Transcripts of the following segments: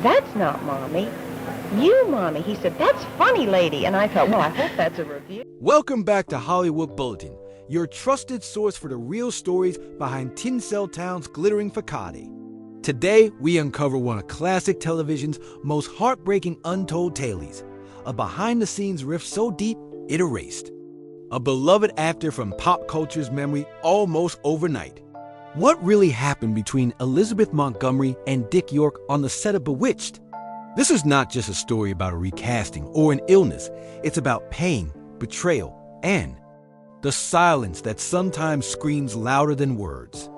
"That's not Mommy. You, Mommy." He said, "That's funny, lady." And I thought, well, I hope that's a review. Welcome back to Hollywood Bulletin, your trusted source for the real stories behind Tinseltown's glittering facade. Today, we uncover one of classic television's most heartbreaking untold tales, a behind-the-scenes rift so deep it erased a beloved actor from pop culture's memory almost overnight. What really happened between Elizabeth Montgomery and Dick York on the set of Bewitched? This is not just a story about a recasting or an illness. It's about pain, betrayal, and the silence that sometimes screams louder than words.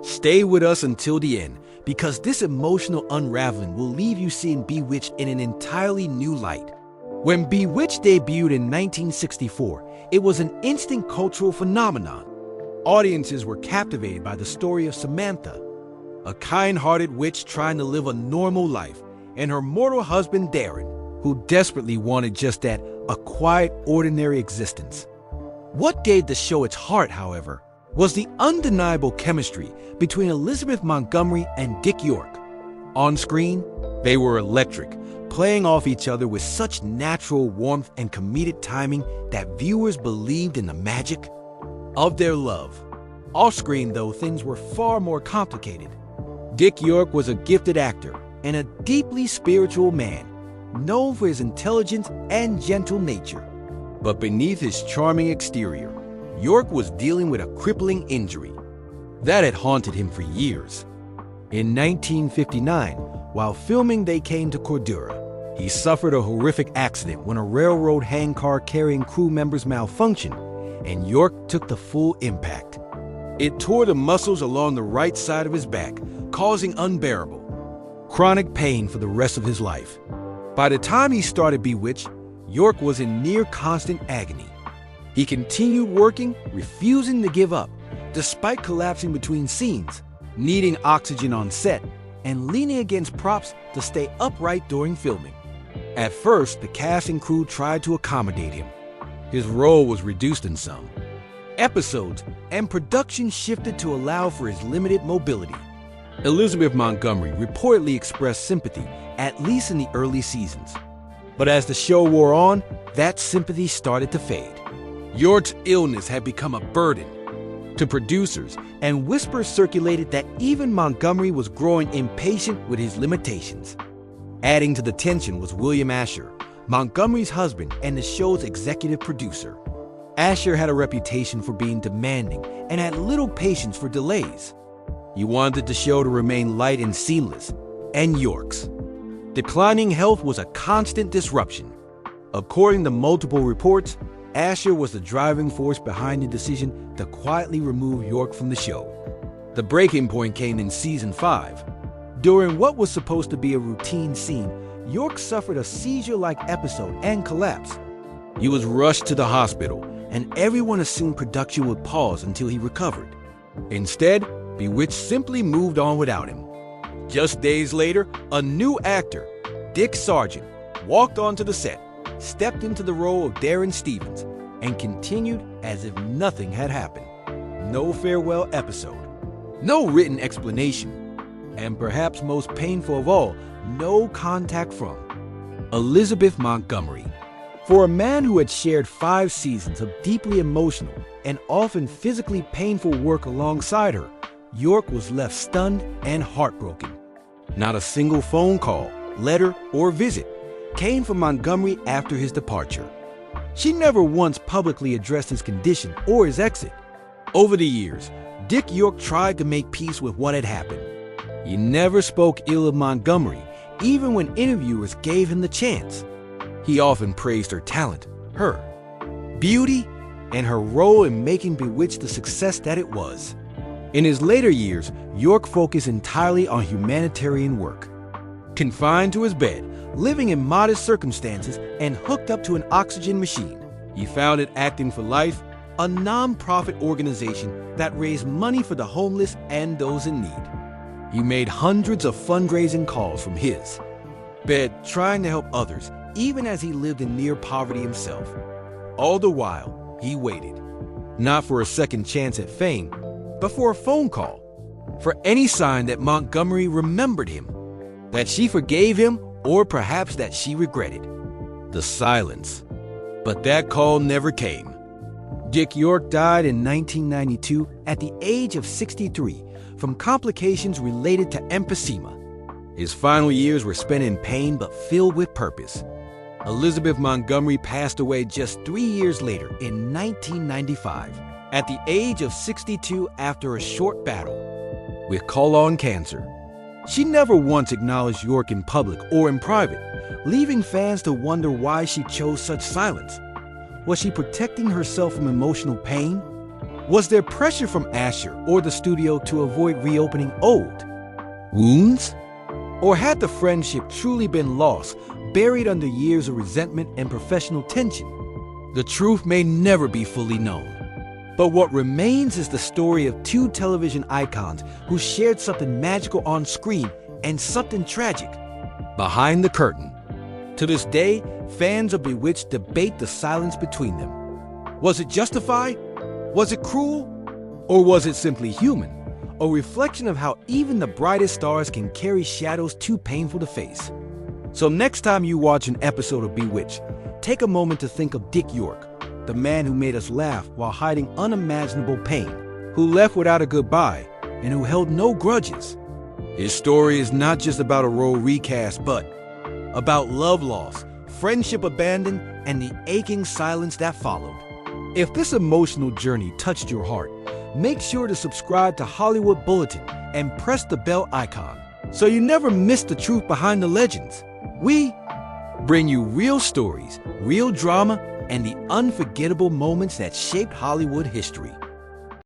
Stay with us until the end, because this emotional unraveling will leave you seeing Bewitched in an entirely new light. When Bewitched debuted in 1964, it was an instant cultural phenomenon. Audiences were captivated by the story of Samantha, a kind-hearted witch trying to live a normal life, and her mortal husband Darren, who desperately wanted just that, a quiet, ordinary existence. What gave the show its heart, however, was the undeniable chemistry between Elizabeth Montgomery and Dick York. On screen, they were electric, playing off each other with such natural warmth and comedic timing that viewers believed in the magic of their love. Off-screen, though, things were far more complicated. Dick York was a gifted actor and a deeply spiritual man, known for his intelligence and gentle nature. But beneath his charming exterior, York was dealing with a crippling injury that had haunted him for years. In 1959, while filming They Came to Cordura, he suffered a horrific accident when a railroad handcar carrying crew members malfunctioned, and York took the full impact. It tore the muscles along the right side of his back, causing unbearable, chronic pain for the rest of his life. By the time he started Bewitched, York was in near constant agony. He continued working, refusing to give up, despite collapsing between scenes, needing oxygen on set, and leaning against props to stay upright during filming. At first, the cast and crew tried to accommodate him. His role was reduced in some episodes, and production shifted to allow for his limited mobility. Elizabeth Montgomery reportedly expressed sympathy, at least in the early seasons. But as the show wore on, that sympathy started to fade. York's illness had become a burden to producers, and whispers circulated that even Montgomery was growing impatient with his limitations. Adding to the tension was William Asher, Montgomery's husband and the show's executive producer. Asher had a reputation for being demanding and had little patience for delays. He wanted the show to remain light and seamless, and York's declining health was a constant disruption. According to multiple reports, Asher was the driving force behind the decision to quietly remove York from the show. The breaking point came in season 5. During what was supposed to be a routine scene, York suffered a seizure-like episode and collapsed. He was rushed to the hospital, and everyone assumed production would pause until he recovered. Instead, Bewitched simply moved on without him. Just days later, a new actor, Dick Sargent, walked onto the set, stepped into the role of Darren Stevens, and continued as if nothing had happened. No farewell episode, no written explanation, and perhaps most painful of all, no contact from Elizabeth Montgomery. For a man who had shared 5 seasons of deeply emotional and often physically painful work alongside her, York was left stunned and heartbroken. Not a single phone call, letter, or visit came from Montgomery after his departure. She never once publicly addressed his condition or his exit. Over the years, Dick York tried to make peace with what had happened. He never spoke ill of Montgomery, even when interviewers gave him the chance. He often praised her talent, her beauty, and her role in making Bewitched the success that it was. In his later years, York focused entirely on humanitarian work. Confined to his bed, living in modest circumstances, and hooked up to an oxygen machine, he founded Acting for Life, a non-profit organization that raised money for the homeless and those in need. He made hundreds of fundraising calls from his bed, trying to help others, even as he lived in near poverty himself. All the while, he waited, not for a second chance at fame, but for a phone call, for any sign that Montgomery remembered him. That she forgave him, or perhaps that she regretted. The silence. But that call never came. Dick York died in 1992 at the age of 63 from complications related to emphysema. His final years were spent in pain but filled with purpose. Elizabeth Montgomery passed away just 3 years later in 1995 at the age of 62 after a short battle with colon cancer. She never once acknowledged York in public or in private, leaving fans to wonder why she chose such silence. Was she protecting herself from emotional pain? Was there pressure from Asher or the studio to avoid reopening old wounds? Or had the friendship truly been lost, buried under years of resentment and professional tension? The truth may never be fully known. But what remains is the story of two television icons who shared something magical on screen and something tragic behind the curtain. To this day, fans of Bewitched debate the silence between them. Was it justified? Was it cruel? Or was it simply human? A reflection of how even the brightest stars can carry shadows too painful to face. So next time you watch an episode of Bewitched, take a moment to think of Dick York, the man who made us laugh while hiding unimaginable pain, who left without a goodbye, and who held no grudges. His story is not just about a role recast, but about love lost, friendship abandoned, and the aching silence that followed. If this emotional journey touched your heart, make sure to subscribe to Hollywood Bulletin and press the bell icon so you never miss the truth behind the legends. We bring you real stories, real drama, and the unforgettable moments that shaped Hollywood history.